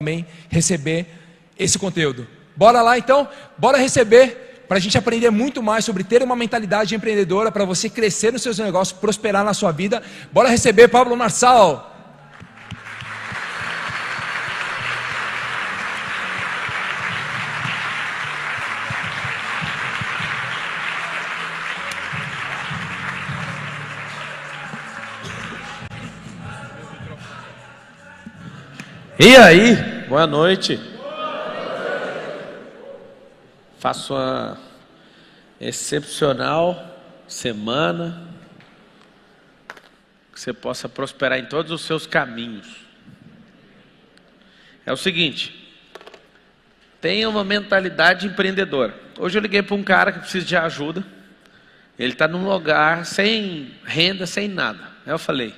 também receber esse conteúdo. Bora lá então? Bora receber para a gente aprender muito mais sobre ter uma mentalidade empreendedora para você crescer nos seus negócios, prosperar na sua vida. Bora receber Pablo Marçal. E aí, boa noite. Faço uma excepcional semana, que você possa prosperar em todos os seus caminhos. É o seguinte, tenha uma mentalidade empreendedora. Hoje eu liguei para um cara que precisa de ajuda, ele está num lugar sem renda, sem nada. Aí eu falei,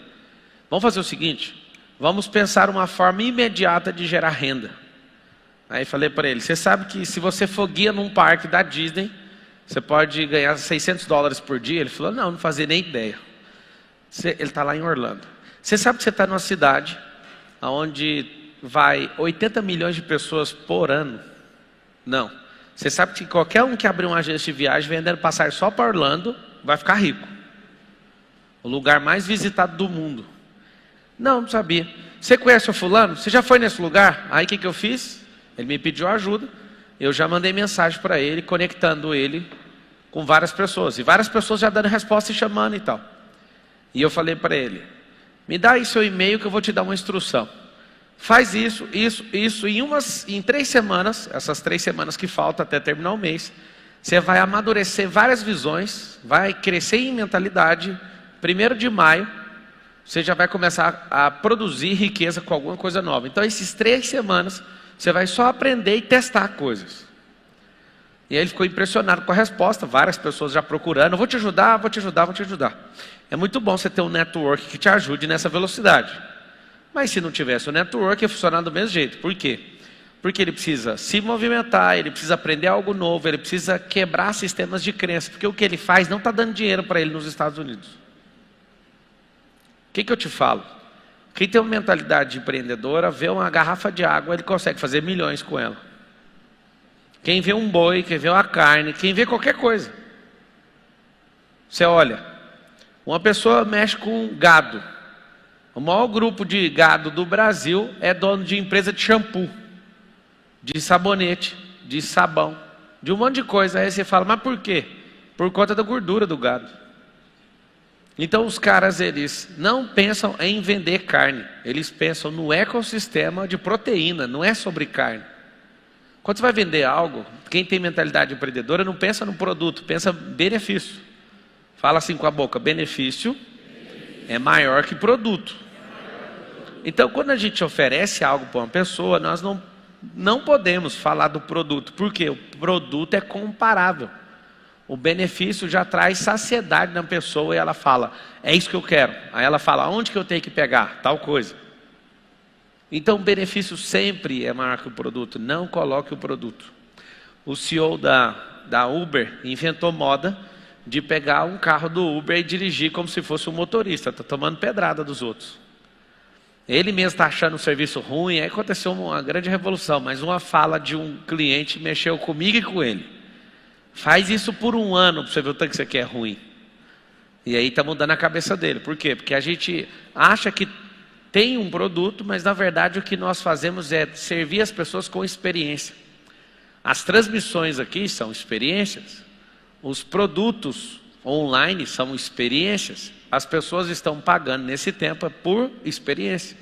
vamos fazer o seguinte, vamos pensar uma forma imediata de gerar renda. Aí falei para ele, você sabe que se você for guia num parque da Disney, você pode ganhar $600 por dia? Ele falou, não fazia nem ideia. Ele está lá em Orlando. Você sabe que você está numa cidade onde vai 80 milhões de pessoas por ano? Não. Você sabe que qualquer um que abrir uma agência de viagem vendendo passagem só para Orlando, vai ficar rico. O lugar mais visitado do mundo. Não sabia. Você conhece o fulano? Você já foi nesse lugar? Aí o que eu fiz? Ele me pediu ajuda. Eu já mandei mensagem para ele, conectando ele com várias pessoas. E várias pessoas já dando resposta e chamando e tal. E eu falei para ele, me dá aí seu e-mail que eu vou te dar uma instrução. Faz isso. Em 3 semanas, essas 3 semanas que faltam até terminar o mês, você vai amadurecer várias visões, vai crescer em mentalidade. 1º de maio, você já vai começar a produzir riqueza com alguma coisa nova. Então, esses 3 semanas, você vai só aprender e testar coisas. E aí ele ficou impressionado com a resposta. Várias pessoas já procurando. Vou te ajudar. É muito bom você ter um network que te ajude nessa velocidade. Mas se não tivesse o network, ia funcionar do mesmo jeito. Por quê? Porque ele precisa se movimentar, ele precisa aprender algo novo, ele precisa quebrar sistemas de crença. Porque o que ele faz não está dando dinheiro para ele nos Estados Unidos. O que eu te falo? Quem tem uma mentalidade empreendedora, vê uma garrafa de água, ele consegue fazer milhões com ela. Quem vê um boi, quem vê uma carne, quem vê qualquer coisa. Você olha, uma pessoa mexe com gado. O maior grupo de gado do Brasil é dono de empresa de shampoo, de sabonete, de sabão, de um monte de coisa. Aí você fala, mas por quê? Por conta da gordura do gado. Então os caras, eles não pensam em vender carne, eles pensam no ecossistema de proteína, não é sobre carne. Quando você vai vender algo, quem tem mentalidade empreendedora não pensa no produto, pensa benefício. Fala assim com a boca, benefício é maior que produto. Então quando a gente oferece algo para uma pessoa, nós não podemos falar do produto, porque o produto é comparável. O benefício já traz saciedade na pessoa e ela fala, é isso que eu quero. Aí ela fala, onde que eu tenho que pegar? Tal coisa. Então o benefício sempre é maior que o produto. Não coloque o produto. O CEO da Uber inventou moda de pegar um carro do Uber e dirigir como se fosse um motorista. Está tomando pedrada dos outros. Ele mesmo está achando o serviço ruim. Aí aconteceu uma grande revolução. Mas uma fala de um cliente mexeu comigo e com ele. Faz isso por 1 ano para você ver o tanto que você quer ruim. E aí está mudando a cabeça dele. Por quê? Porque a gente acha que tem um produto, mas na verdade o que nós fazemos é servir as pessoas com experiência. As transmissões aqui são experiências. Os produtos online são experiências. As pessoas estão pagando nesse tempo por experiência.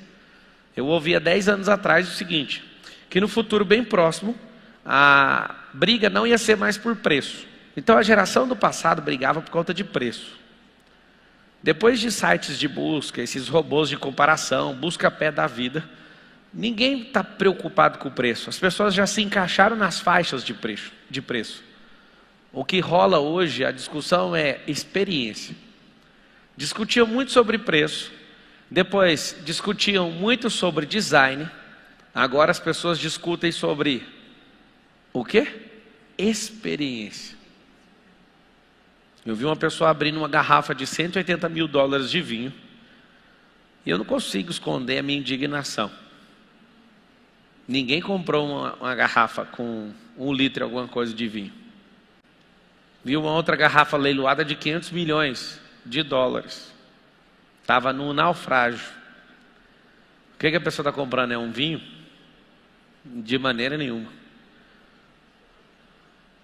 Eu ouvi há 10 anos atrás o seguinte, que no futuro bem próximo, a briga não ia ser mais por preço. Então a geração do passado brigava por conta de preço. Depois de sites de busca, esses robôs de comparação, busca-pé da vida, ninguém está preocupado com o preço. As pessoas já se encaixaram nas faixas de preço. O que rola hoje, a discussão é experiência. Discutiam muito sobre preço, depois discutiam muito sobre design, agora as pessoas discutem sobre o quê? Experiência. Eu vi uma pessoa abrindo uma garrafa de $180 mil de vinho. E eu não consigo esconder a minha indignação. Ninguém comprou uma garrafa com 1 litro alguma coisa de vinho. Vi uma outra garrafa leiloada de 500 milhões de dólares. Estava no naufrágio. O que a pessoa está comprando? É um vinho? De maneira nenhuma.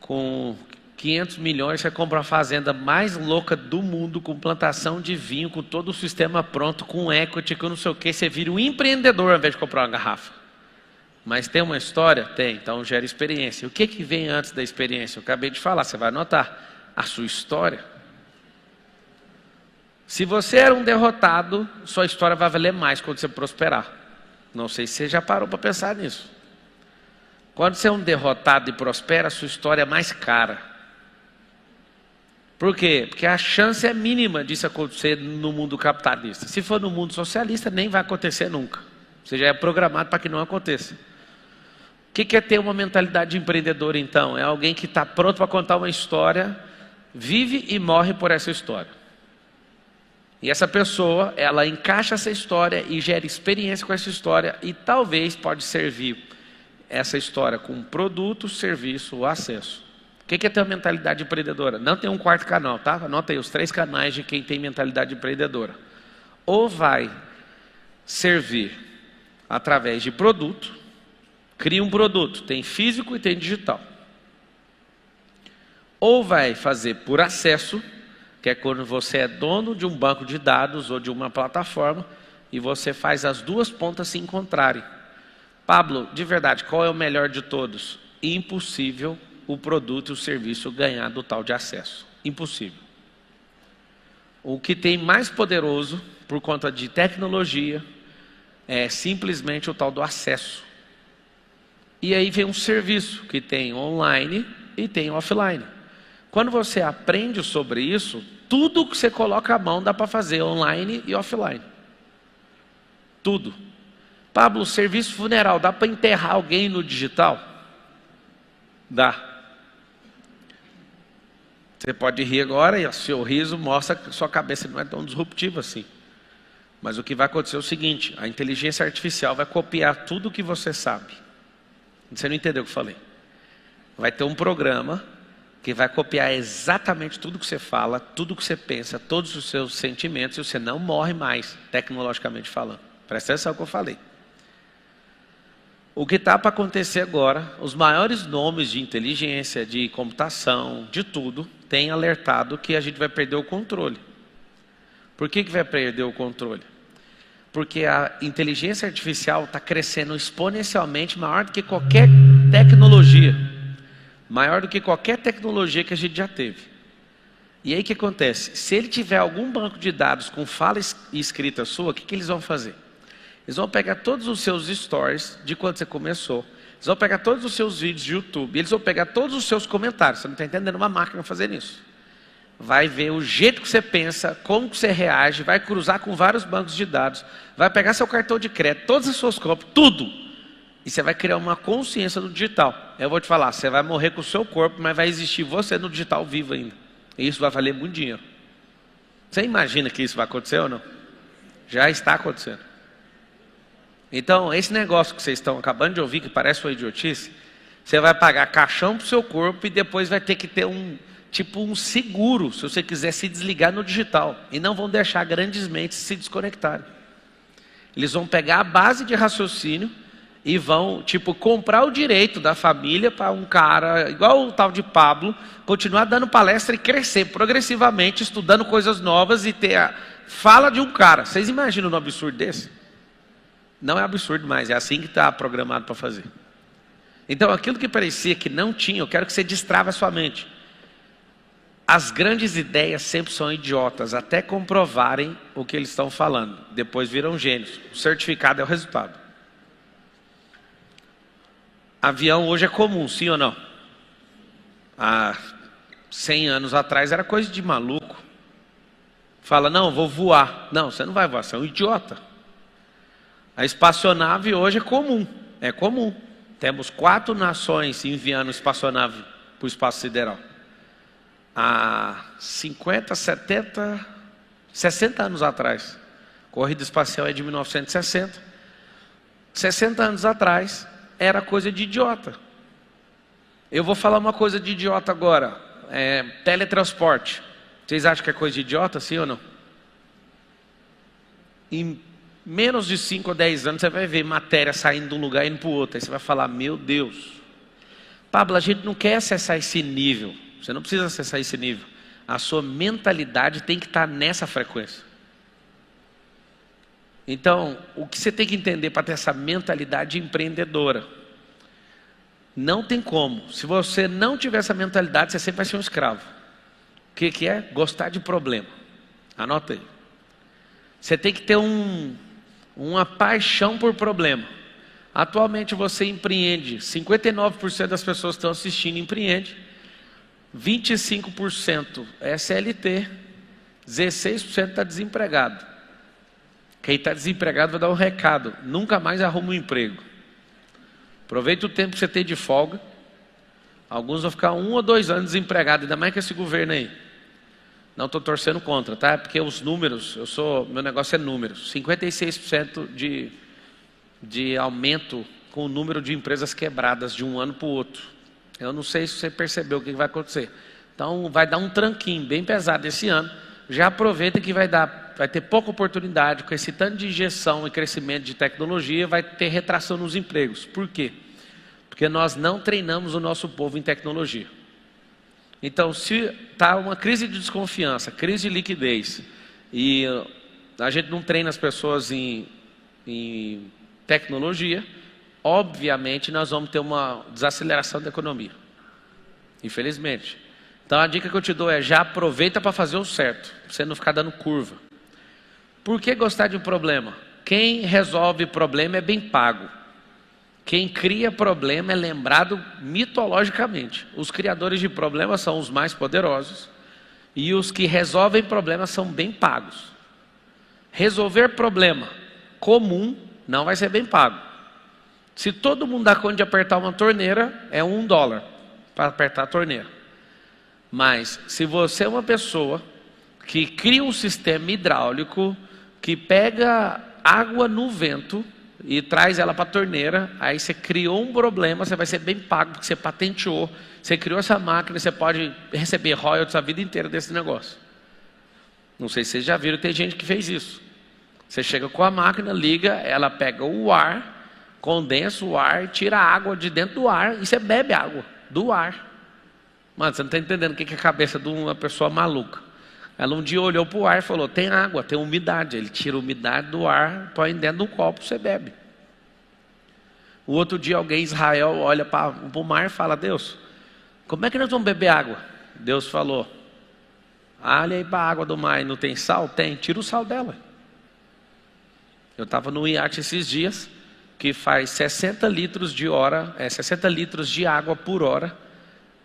Com 500 milhões você compra a fazenda mais louca do mundo, com plantação de vinho, com todo o sistema pronto, com equity, com não sei o que. Você vira um empreendedor ao invés de comprar uma garrafa. Mas tem uma história? Tem, então gera experiência. O que vem antes da experiência? Eu acabei de falar, você vai anotar. A sua história. Se você era um derrotado, sua história vai valer mais quando você prosperar. Não sei se você já parou para pensar nisso. Quando você é um derrotado e prospera, a sua história é mais cara. Por quê? Porque a chance é mínima disso acontecer no mundo capitalista. Se for no mundo socialista, nem vai acontecer nunca. Você já é programado para que não aconteça. O que é ter uma mentalidade de empreendedor, então? É alguém que está pronto para contar uma história, vive e morre por essa história. E essa pessoa, ela encaixa essa história e gera experiência com essa história e talvez pode servir essa história com produto, serviço ou acesso. O que é ter uma mentalidade empreendedora? Não tem um quarto canal, tá? Anota aí os 3 canais de quem tem mentalidade empreendedora. Ou vai servir através de produto, cria um produto, tem físico e tem digital. Ou vai fazer por acesso, que é quando você é dono de um banco de dados ou de uma plataforma e você faz as duas pontas se encontrarem. Pablo, de verdade, qual é o melhor de todos? Impossível o produto e o serviço ganhar do tal de acesso. Impossível. O que tem mais poderoso, por conta de tecnologia, é simplesmente o tal do acesso. E aí vem um serviço que tem online e tem offline. Quando você aprende sobre isso, tudo que você coloca a mão dá para fazer online e offline. Tudo. Pablo, serviço funeral, dá para enterrar alguém no digital? Dá. Você pode rir agora e o seu riso mostra que sua cabeça não é tão disruptiva assim. Mas o que vai acontecer é o seguinte, a inteligência artificial vai copiar tudo o que você sabe. Você não entendeu o que eu falei. Vai ter um programa que vai copiar exatamente tudo que você fala, tudo que você pensa, todos os seus sentimentos, e você não morre mais, tecnologicamente falando. Presta atenção no que eu falei. O que está para acontecer agora, os maiores nomes de inteligência, de computação, de tudo, têm alertado que a gente vai perder o controle. Por que vai perder o controle? Porque a inteligência artificial está crescendo exponencialmente, maior do que qualquer tecnologia. Maior do que qualquer tecnologia que a gente já teve. E aí o que acontece? Se ele tiver algum banco de dados com fala escrita sua, o que eles vão fazer? Eles vão pegar todos os seus stories de quando você começou. Eles vão pegar todos os seus vídeos de YouTube. Eles vão pegar todos os seus comentários. Você não está entendendo uma máquina fazendo isso. Vai ver o jeito que você pensa, como que você reage, vai cruzar com vários bancos de dados, vai pegar seu cartão de crédito, todas as suas compras, tudo. E você vai criar uma consciência no digital. Eu vou te falar, você vai morrer com o seu corpo, mas vai existir você no digital vivo ainda. E isso vai valer muito dinheiro. Você imagina que isso vai acontecer ou não? Já está acontecendo. Então, esse negócio que vocês estão acabando de ouvir, que parece uma idiotice, você vai pagar caixão para o seu corpo e depois vai ter que ter um seguro, se você quiser se desligar no digital. E não vão deixar grandes mentes se desconectarem. Eles vão pegar a base de raciocínio e vão, comprar o direito da família para um cara, igual o tal de Pablo, continuar dando palestra e crescer progressivamente, estudando coisas novas e ter a fala de um cara. Vocês imaginam um absurdo desse? Não é absurdo mais, é assim que está programado para fazer. Então, aquilo que parecia que não tinha, eu quero que você destrave a sua mente. As grandes ideias sempre são idiotas, até comprovarem o que eles estão falando. Depois viram gênios. O certificado é o resultado. Avião hoje é comum, sim ou não? Há 100 anos atrás era coisa de maluco. Fala, não, vou voar. Não, você não vai voar, você é um idiota. A espaçonave hoje é comum. É comum. Temos 4 nações enviando espaçonave para o espaço sideral. Há 50, 70, 60 anos atrás. Corrida espacial é de 1960. 60 anos atrás, era coisa de idiota. Eu vou falar uma coisa de idiota agora. Teletransporte. Vocês acham que é coisa de idiota, sim ou não? Em menos de 5 ou 10 anos você vai ver matéria saindo de um lugar e indo para o outro. Aí você vai falar, meu Deus. Pablo, a gente não quer acessar esse nível. Você não precisa acessar esse nível. A sua mentalidade tem que estar nessa frequência. Então, o que você tem que entender para ter essa mentalidade empreendedora? Não tem como. Se você não tiver essa mentalidade, você sempre vai ser um escravo. O que é? Gostar de problema. Anota aí. Você tem que ter uma paixão por problema. Atualmente você empreende. 59% das pessoas que estão assistindo empreende. 25% é CLT. 16% está desempregado. Quem está desempregado vai dar um recado. Nunca mais arruma um emprego. Aproveita o tempo que você tem de folga. Alguns vão ficar 1 ou 2 anos desempregados, ainda mais com esse governo aí. Não estou torcendo contra, tá? Porque os números, meu negócio é números. 56% de aumento com o número de empresas quebradas de um ano para o outro. Eu não sei se você percebeu o que vai acontecer. Então vai dar um tranquinho bem pesado esse ano. Já aproveita que vai ter pouca oportunidade, com esse tanto de injeção e crescimento de tecnologia, vai ter retração nos empregos. Por quê? Porque nós não treinamos o nosso povo em tecnologia. Então, se está uma crise de desconfiança, crise de liquidez, e a gente não treina as pessoas em tecnologia, obviamente nós vamos ter uma desaceleração da economia. Infelizmente. Então a dica que eu te dou é, já aproveita para fazer o certo, para você não ficar dando curva. Por que gostar de um problema? Quem resolve problema é bem pago. Quem cria problema é lembrado mitologicamente. Os criadores de problemas são os mais poderosos e os que resolvem problemas são bem pagos. Resolver problema comum não vai ser bem pago. Se todo mundo dá conta de apertar uma torneira, é $1 para apertar a torneira. Mas se você é uma pessoa que cria um sistema hidráulico, que pega água no vento e traz ela para a torneira, aí você criou um problema, você vai ser bem pago, porque você patenteou, você criou essa máquina, você pode receber royalties a vida inteira desse negócio. Não sei se vocês já viram, tem gente que fez isso. Você chega com a máquina, liga, ela pega o ar, condensa o ar, tira a água de dentro do ar e você bebe água do ar. Mano, você não está entendendo o que é a cabeça de uma pessoa maluca. Ela um dia olhou para o ar e falou, tem água, tem umidade. Ele tira a umidade do ar, põe dentro de um copo, você bebe. O outro dia alguém em Israel olha para o mar e fala, Deus, como é que nós vamos beber água? Deus falou, olha aí para a água do mar e não tem sal? Tem, tira o sal dela. Eu estava no iate esses dias, que faz 60 litros de água por hora,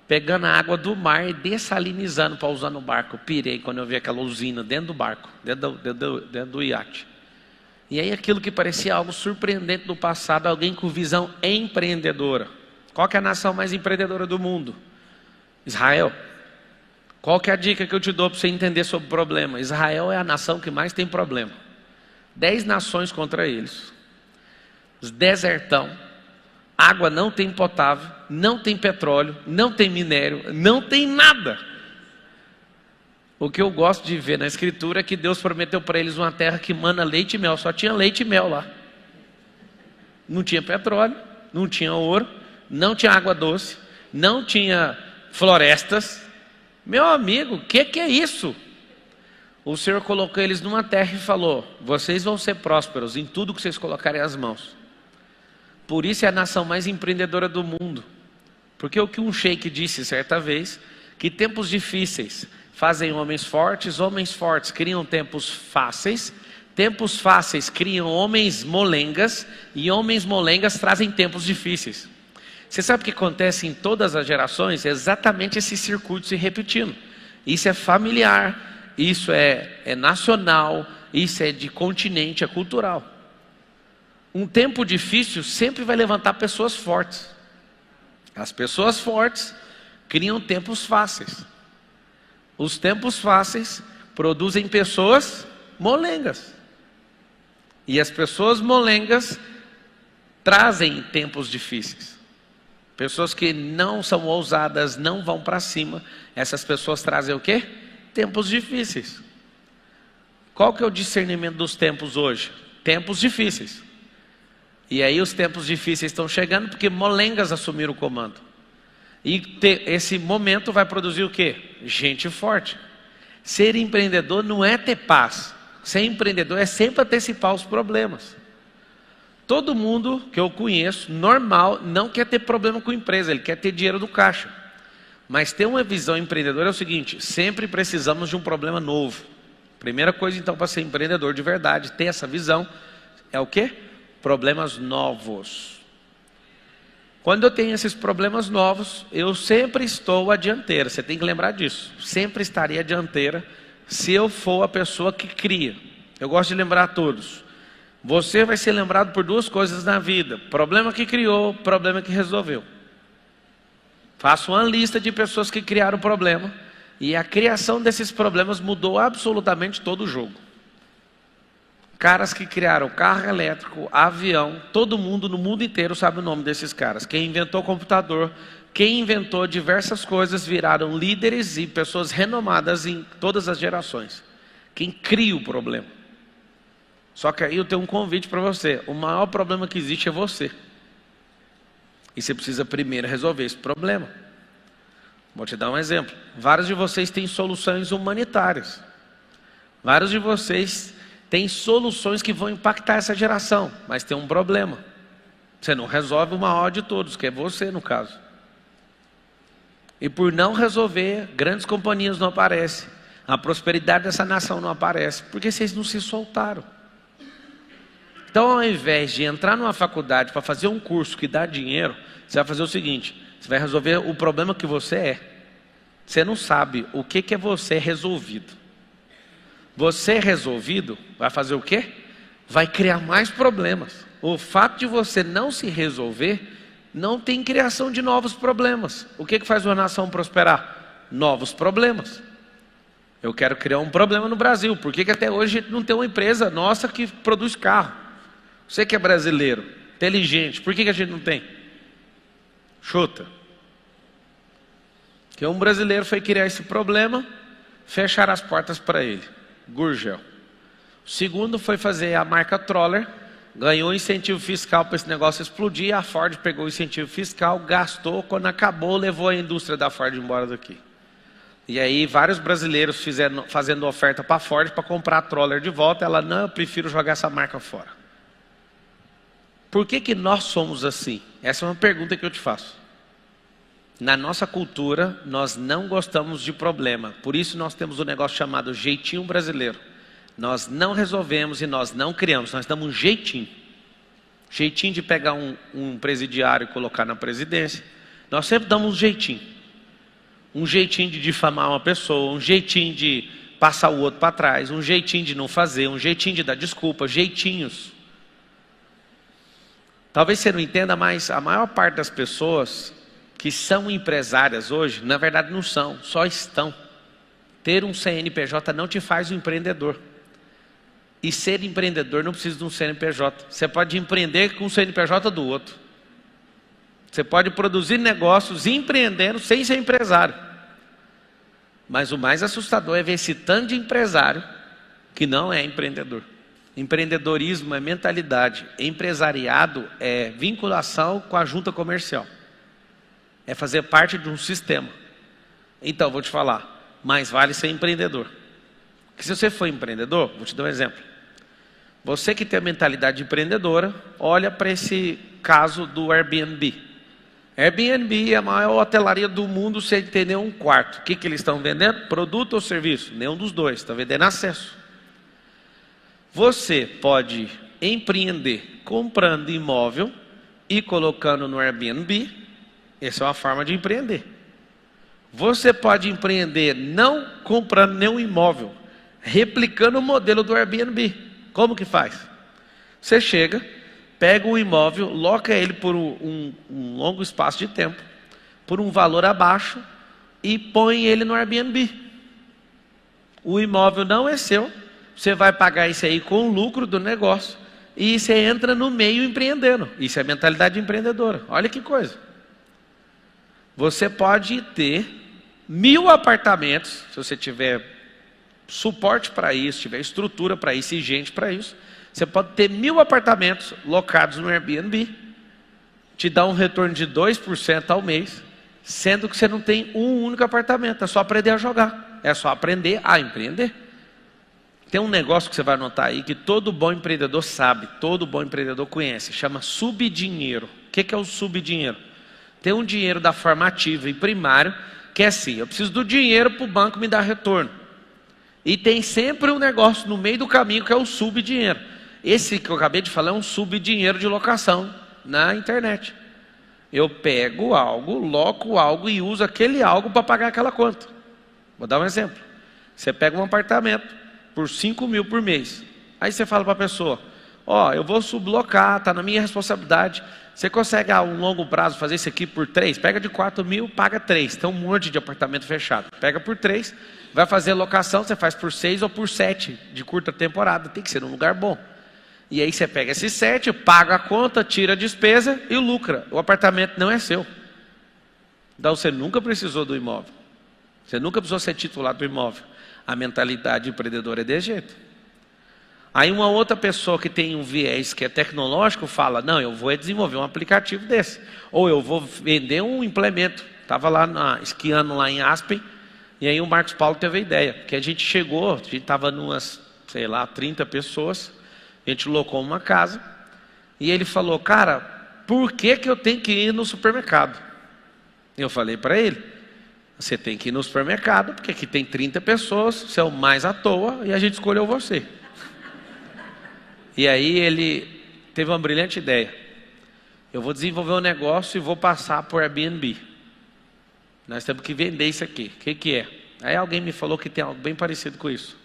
pegando a água do mar e dessalinizando para usar no barco. Eu pirei quando eu vi aquela usina dentro do barco, dentro do iate. E aí aquilo que parecia algo surpreendente do passado, alguém com visão empreendedora. Qual que é a nação mais empreendedora do mundo? Israel. Qual que é a dica que eu te dou para você entender sobre o problema? Israel é a nação que mais tem problema. 10 nações contra eles. Os desertão. Água não tem potável, não tem petróleo, não tem minério, não tem nada. O que eu gosto de ver na escritura é que Deus prometeu para eles uma terra que mana leite e mel. Só tinha leite e mel lá. Não tinha petróleo, não tinha ouro, não tinha água doce, não tinha florestas. Meu amigo, o que é isso? O Senhor colocou eles numa terra e falou, vocês vão ser prósperos em tudo que vocês colocarem as mãos. Por isso é a nação mais empreendedora do mundo. Porque o que um sheik disse certa vez, que tempos difíceis fazem homens fortes criam tempos fáceis criam homens molengas, e homens molengas trazem tempos difíceis. Você sabe o que acontece em todas as gerações? É exatamente esse circuito se repetindo. Isso é familiar, isso é nacional, isso é de continente, é cultural. Um tempo difícil sempre vai levantar pessoas fortes. As pessoas fortes criam tempos fáceis. Os tempos fáceis produzem pessoas molengas. E as pessoas molengas trazem tempos difíceis. Pessoas que não são ousadas, não vão para cima, essas pessoas trazem o quê? Tempos difíceis. Qual que é o discernimento dos tempos hoje? Tempos difíceis. E aí os tempos difíceis estão chegando porque molengas assumiram o comando. E esse momento vai produzir o quê? Gente forte. Ser empreendedor não é ter paz. Ser empreendedor é sempre antecipar os problemas. Todo mundo que eu conheço, normal, não quer ter problema com a empresa, ele quer ter dinheiro no caixa. Mas ter uma visão empreendedora é o seguinte: sempre precisamos de um problema novo. Primeira coisa então para ser empreendedor de verdade, ter essa visão, é o quê? Problemas novos. Quando eu tenho esses problemas novos, eu sempre estou à dianteira. Você tem que lembrar disso. Sempre estarei à dianteira se eu for a pessoa que cria. Eu gosto de lembrar a todos. Você vai ser lembrado por duas coisas na vida: problema que criou, problema que resolveu. Faça uma lista de pessoas que criaram problema, e a criação desses problemas mudou absolutamente todo o jogo. Caras que criaram carro elétrico, avião, todo mundo no mundo inteiro sabe o nome desses caras. Quem inventou o computador, quem inventou diversas coisas, viraram líderes e pessoas renomadas em todas as gerações. Quem cria o problema. Só que aí eu tenho um convite para você: o maior problema que existe é você. E você precisa primeiro resolver esse problema. Vou te dar um exemplo. Vários de vocês têm soluções humanitárias. Vários de vocês têm soluções que vão impactar essa geração, mas tem um problema. Você não resolve o maior de todos, que é você no caso. E por não resolver, grandes companhias não aparecem. A prosperidade dessa nação não aparece, porque vocês não se soltaram. Então, ao invés de entrar numa faculdade para fazer um curso que dá dinheiro, você vai fazer o seguinte: você vai resolver o problema que você é. Você não sabe o que é você resolvido. Você resolvido vai fazer o quê? Vai criar mais problemas. O fato de você não se resolver, não tem criação de novos problemas. O que faz uma nação prosperar? Novos problemas. Eu quero criar um problema no Brasil. Por que até hoje não tem uma empresa nossa que produz carro? Você que é brasileiro, inteligente, por que a gente não tem? Chuta. Que um brasileiro foi criar esse problema, fecharam as portas para ele. Gurgel. O segundo foi fazer a marca Troller, ganhou incentivo fiscal para esse negócio explodir. A Ford pegou o incentivo fiscal, gastou, quando acabou, levou a indústria da Ford embora daqui. E aí vários brasileiros fazendo oferta para a Ford para comprar a Troller de volta. Ela: não, eu prefiro jogar essa marca fora. Por que nós somos assim? Essa é uma pergunta que eu te faço. Na nossa cultura, nós não gostamos de problema. Por isso nós temos um negócio chamado jeitinho brasileiro. Nós não resolvemos e nós não criamos. Nós damos um jeitinho. Jeitinho de pegar um presidiário e colocar na presidência. Nós sempre damos um jeitinho. Um jeitinho de difamar uma pessoa. Um jeitinho de passar o outro para trás. Um jeitinho de não fazer. Um jeitinho de dar desculpa. Jeitinhos. Talvez você não entenda, mas a maior parte das pessoas que são empresárias hoje, na verdade não são, só estão. Ter um CNPJ não te faz um empreendedor. E ser empreendedor não precisa de um CNPJ. Você pode empreender com o CNPJ do outro. Você pode produzir negócios empreendendo sem ser empresário. Mas o mais assustador é ver esse tanto de empresário que não é empreendedor. Empreendedorismo é mentalidade. Empresariado é vinculação com a junta comercial. É fazer parte de um sistema. Então, vou te falar, mais vale ser empreendedor. Porque se você for empreendedor, vou te dar um exemplo. Você que tem a mentalidade empreendedora, olha para esse caso do Airbnb. Airbnb é a maior hotelaria do mundo sem ter nenhum quarto. O que eles estão vendendo? Produto ou serviço? Nenhum dos dois, está vendendo acesso. Você pode empreender comprando imóvel e colocando no Airbnb. Essa é uma forma de empreender. Você pode empreender não comprando nenhum imóvel, replicando o modelo do Airbnb. Como que faz? Você chega, pega um imóvel, loca ele por um longo espaço de tempo, por um valor abaixo, e põe ele no Airbnb. O imóvel não é seu, você vai pagar isso aí com o lucro do negócio, e você entra no meio empreendendo. Isso é mentalidade empreendedora. Olha que coisa. Você pode ter 1000 apartamentos, se você tiver suporte para isso, tiver estrutura para isso e gente para isso. Você pode ter 1000 apartamentos locados no Airbnb, te dá um retorno de 2% ao mês, sendo que você não tem um único apartamento. É só aprender a jogar, é só aprender a empreender. Tem um negócio que você vai anotar aí, que todo bom empreendedor sabe, todo bom empreendedor conhece, chama subdinheiro. O que é o subdinheiro? Tem um dinheiro da forma ativa e primário, que é assim, eu preciso do dinheiro para o banco me dar retorno. E tem sempre um negócio no meio do caminho que é o subdinheiro. Esse que eu acabei de falar é um subdinheiro de locação na internet. Eu pego algo, loco algo e uso aquele algo para pagar aquela conta. Vou dar um exemplo. Você pega um apartamento por 5 mil por mês. Aí você fala para a pessoa, eu vou sublocar, está na minha responsabilidade. Você consegue a um longo prazo fazer isso aqui por 3? Pega de 4 mil, paga 3. Tem um monte de apartamento fechado. Pega por 3, vai fazer locação, você faz por 6 ou por 7 de curta temporada. Tem que ser num lugar bom. E aí você pega esses 7, paga a conta, tira a despesa e lucra. O apartamento não é seu. Então você nunca precisou do imóvel. Você nunca precisou ser titular do imóvel. A mentalidade empreendedora é desse jeito. Aí uma outra pessoa que tem um viés que é tecnológico fala, não, eu vou desenvolver um aplicativo desse. Ou eu vou vender um implemento. Estava lá esquiando lá em Aspen, e aí o Marcos Paulo teve a ideia. Que a gente chegou, a gente estava numas, 30 pessoas, a gente locou uma casa, e ele falou, cara, por que eu tenho que ir no supermercado? Eu falei para ele, você tem que ir no supermercado, porque aqui tem 30 pessoas, você é o mais à toa, e a gente escolheu você. E aí ele teve uma brilhante ideia. Eu vou desenvolver um negócio e vou passar por Airbnb. Nós temos que vender isso aqui. O que é? Aí alguém me falou que tem algo bem parecido com isso.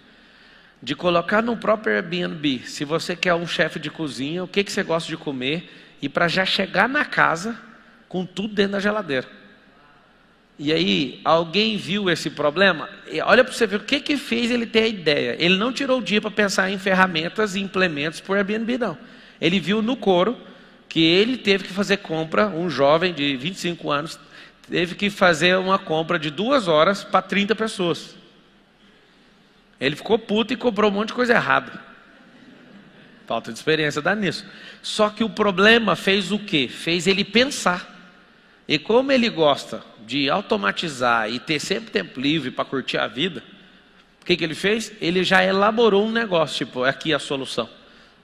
De colocar no próprio Airbnb, se você quer um chefe de cozinha, o que você gosta de comer, e para já chegar na casa com tudo dentro da geladeira. E aí, alguém viu esse problema? Olha para você ver o que fez ele ter a ideia. Ele não tirou o dia para pensar em ferramentas e implementos por Airbnb, não. Ele viu no coro que ele teve que fazer compra, um jovem de 25 anos, teve que fazer uma compra de 2 horas para 30 pessoas. Ele ficou puto e comprou um monte de coisa errada. Falta de experiência dá nisso. Só que o problema fez o quê? Fez ele pensar. E como ele gosta de automatizar e ter sempre tempo livre para curtir a vida, o que ele fez? Ele já elaborou um negócio, tipo, aqui a solução.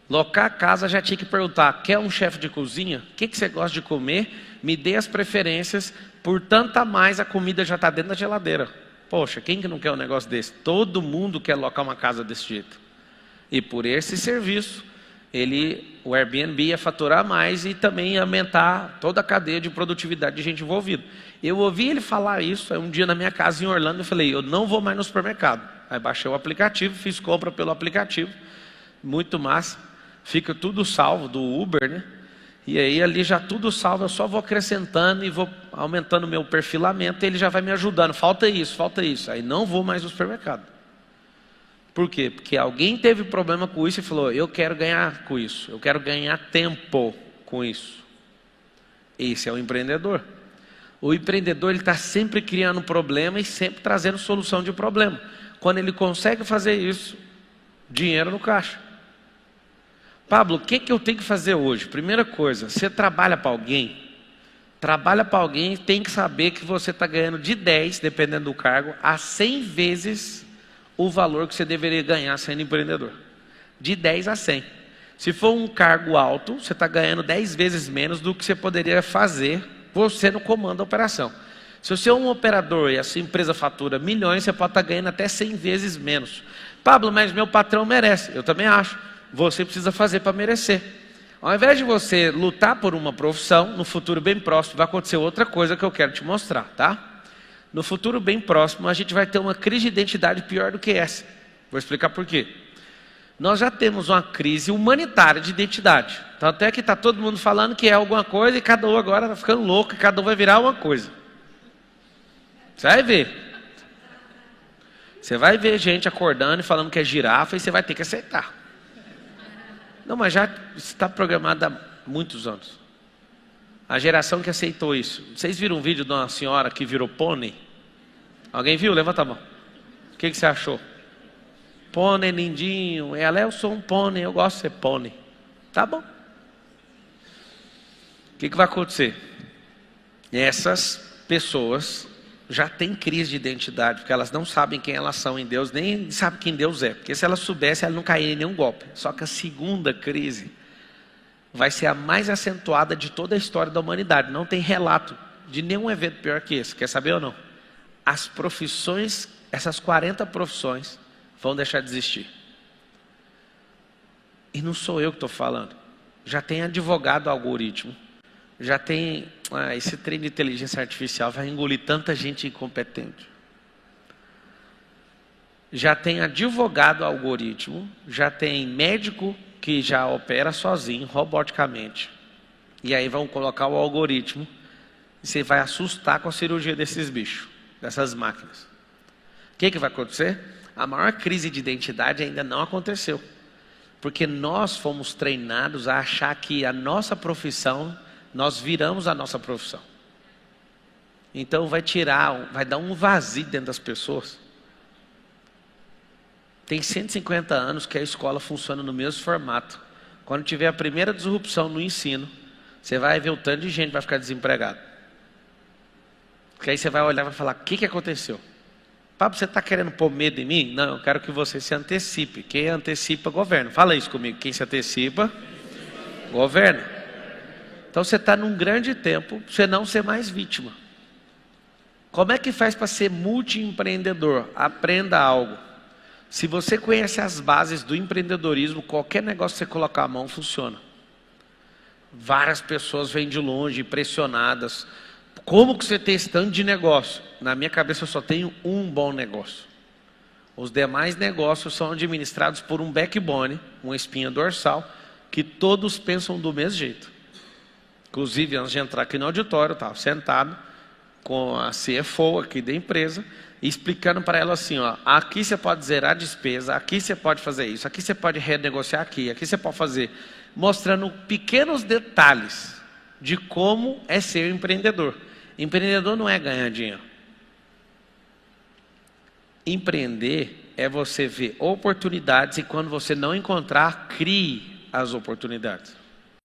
Locar a casa, já tinha que perguntar, quer um chefe de cozinha? O que você gosta de comer? Me dê as preferências, por tanto a mais a comida já está dentro da geladeira. Poxa, quem que não quer um negócio desse? Todo mundo quer locar uma casa desse jeito. E por esse serviço, o Airbnb ia faturar mais e também ia aumentar toda a cadeia de produtividade de gente envolvida. Eu ouvi ele falar isso, aí um dia na minha casa em Orlando, eu falei, eu não vou mais no supermercado. Aí baixei o aplicativo, fiz compra pelo aplicativo, muito massa, fica tudo salvo do Uber, né? E aí ali já tudo salvo, eu só vou acrescentando e vou aumentando o meu perfilamento, e ele já vai me ajudando, falta isso, aí não vou mais no supermercado. Por quê? Porque alguém teve problema com isso e falou, eu quero ganhar com isso, eu quero ganhar tempo com isso. Esse é o empreendedor. O empreendedor ele está sempre criando problema e sempre trazendo solução de problema. Quando ele consegue fazer isso, dinheiro no caixa. Pablo, o que eu tenho que fazer hoje? Primeira coisa, você trabalha para alguém? Trabalha para alguém, tem que saber que você está ganhando de 10, dependendo do cargo, a 100 vezes o valor que você deveria ganhar sendo empreendedor. De 10 a 100. Se for um cargo alto, você está ganhando 10 vezes menos do que você poderia fazer você no comando da operação. Se você é um operador e a sua empresa fatura milhões, você pode estar ganhando até 100 vezes menos. Pablo, mas meu patrão merece. Eu também acho. Você precisa fazer para merecer. Ao invés de você lutar por uma profissão, no futuro bem próximo vai acontecer outra coisa que eu quero te mostrar, tá? No futuro bem próximo a gente vai ter uma crise de identidade pior do que essa. Vou explicar por quê. Nós já temos uma crise humanitária de identidade. Tanto é que está todo mundo falando que é alguma coisa e cada um agora está ficando louco e cada um vai virar uma coisa. Você vai ver. Você vai ver gente acordando e falando que é girafa e você vai ter que aceitar. Não, mas já está programado há muitos anos. A geração que aceitou isso. Vocês viram um vídeo de uma senhora que virou pônei? Alguém viu? Levanta a mão. O que você achou? Pônei, lindinho. Ela, eu sou um pônei, eu gosto de ser pônei. Tá bom. O que vai acontecer? Essas pessoas já têm crise de identidade, porque elas não sabem quem elas são em Deus, nem sabem quem Deus é. Porque se elas soubessem, elas não cairiam em nenhum golpe. Só que a segunda crise vai ser a mais acentuada de toda a história da humanidade. Não tem relato de nenhum evento pior que esse. Quer saber ou não? As profissões, essas 40 profissões, vão deixar de existir. E não sou eu que estou falando. Já tem advogado algoritmo. Já tem... esse treino de inteligência artificial vai engolir tanta gente incompetente. Já tem advogado algoritmo. Já tem médico que já opera sozinho, roboticamente. E aí vão colocar o algoritmo. E você vai assustar com a cirurgia desses bichos, dessas máquinas. O que vai acontecer? A maior crise de identidade ainda não aconteceu. Porque nós fomos treinados a achar que a nossa profissão, nós viramos a nossa profissão. Então vai dar um vazio dentro das pessoas. Tem 150 anos que a escola funciona no mesmo formato. Quando tiver a primeira disrupção no ensino, você vai ver o tanto de gente que vai ficar desempregado. Porque aí você vai olhar e vai falar, o que aconteceu? Pablo, você está querendo pôr medo em mim? Não, eu quero que você se antecipe. Quem antecipa, governa. Fala isso comigo. Quem se antecipa, governa. Então você está num grande tempo para você não ser mais vítima. Como é que faz para ser multiempreendedor? Aprenda algo. Se você conhece as bases do empreendedorismo, qualquer negócio que você colocar a mão funciona. Várias pessoas vêm de longe, impressionadas. Como que você tem esse tanto de negócio? Na minha cabeça eu só tenho um bom negócio. Os demais negócios são administrados por um backbone, uma espinha dorsal, que todos pensam do mesmo jeito. Inclusive, antes de entrar aqui no auditório, eu estava sentado com a CFO aqui da empresa, explicando para ela assim, ó, aqui você pode zerar a despesa, aqui você pode fazer isso, aqui você pode renegociar aqui você pode fazer, mostrando pequenos detalhes de como é ser empreendedor. Empreendedor não é ganhar dinheiro. Empreender é você ver oportunidades e quando você não encontrar, crie as oportunidades.